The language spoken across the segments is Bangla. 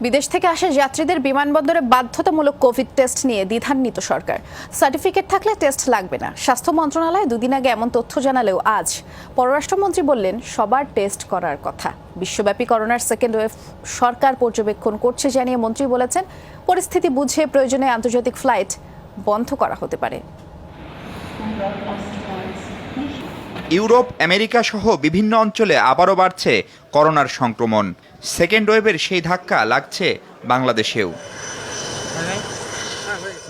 বিদেশ থেকে আসা যাত্রীদের বিমানবন্দরে বাধ্যতামূলক কোভিড টেস্ট নিয়ে দ্বিধান্বিত সরকার। সার্টিফিকেট থাকলে টেস্ট লাগবে না। স্বাস্থ্য মন্ত্রণালয় দুদিন আগে এমন তথ্য জানালেও আজ পররাষ্ট্রমন্ত্রী বললেন সবার টেস্ট করার কথা। বিশ্বব্যাপী করোনার সেকেন্ড ওয়েভ সরকার পর্যবেক্ষণ করছে জানিয়ে মন্ত্রী বলেছেন, পরিস্থিতি বুঝে প্রয়োজনে আন্তর্জাতিক ফ্লাইট বন্ধ করা হতে পারে। ইউরোপ, আমেরিকা সহ বিভিন্ন অঞ্চলে আবারও বাড়ছে করোনার সংক্রমণ। সেকেন্ড ওয়েভের সেই ধাক্কা লাগছে বাংলাদেশেও।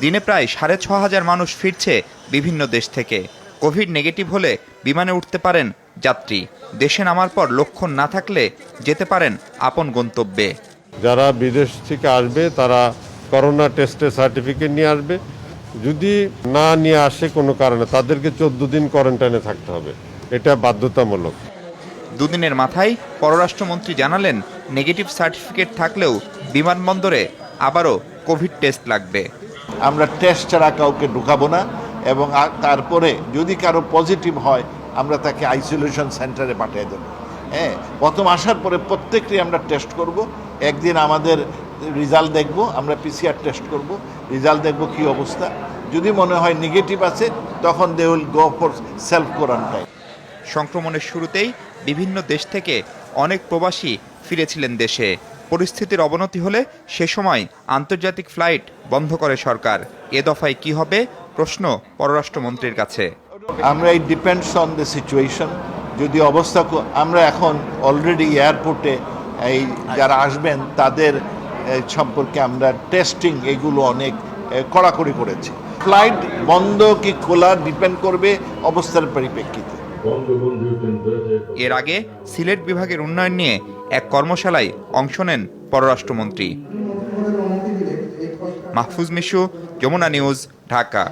দিনে প্রায় 6,500 মানুষ ফিরছে বিভিন্ন দেশ থেকে। কোভিড নেগেটিভ হলে বিমানে উঠতে পারেন যাত্রী। দেশে নামার পর লক্ষণ না থাকলে যেতে পারেন আপন গন্তব্যে। যারা বিদেশ থেকে আসবে তারা করোনা টেস্টের সার্টিফিকেট নিয়ে আসবে। যদি না নিয়ে আসে কোনো কারণে তাদেরকে 14 দিন কোয়ারেন্টাইনে থাকতে হবে। এটা বাধ্যতামূলক। দুদিনের মাথায় পররাষ্ট্রমন্ত্রী জানালেন, নেগেটিভ সার্টিফিকেট থাকলেও বিমানবন্দরে আবারও কোভিড টেস্ট লাগবে। আমরা টেস্ট ছাড়া কাউকে ঢুকাবো না, এবং তারপরে যদি কারো পজিটিভ হয় আমরা তাকে আইসোলেশন সেন্টারে পাঠিয়ে দেবো। হ্যাঁ, প্রথম আসার পরে প্রত্যেকটি আমরা টেস্ট করব। একদিন আমাদের রেজাল্ট দেখব, আমরা পিসিআর টেস্ট করব, রেজাল্ট দেখব কী অবস্থা। যদি মনে হয় নেগেটিভ আছে তখন they will go for self quarantine. সংক্রমণের শুরুতেই বিভিন্ন দেশ থেকে অনেক প্রবাসী ফিরেছিলেন দেশে। পরিস্থিতির অবনতি হলে সে সময় আন্তর্জাতিক ফ্লাইট বন্ধ করে সরকার। এ দফায় কি হবে প্রশ্ন পররাষ্ট্রমন্ত্রীর কাছে। আমরা এই ডিপেন্ডস অন দ্য সিচুয়েশন। যদি অবস্থা আমরা এখন অলরেডি এয়ারপোর্টে এই যারা আসবেন তাদের সম্পর্কে আমরা টেস্টিং এগুলো অনেক কড়াকড়ি করেছি। ফ্লাইট বন্ধ কি খোলা ডিপেন্ড করবে অবস্থার পরিপ্রেক্ষিতে। এর আগে সিলেট বিভাগের উন্নয়ন নিয়ে এক কর্মশালায় অংশ নেন পররাষ্ট্রমন্ত্রী। মাহফুজ মিশু, যমুনা নিউজ, ঢাকা।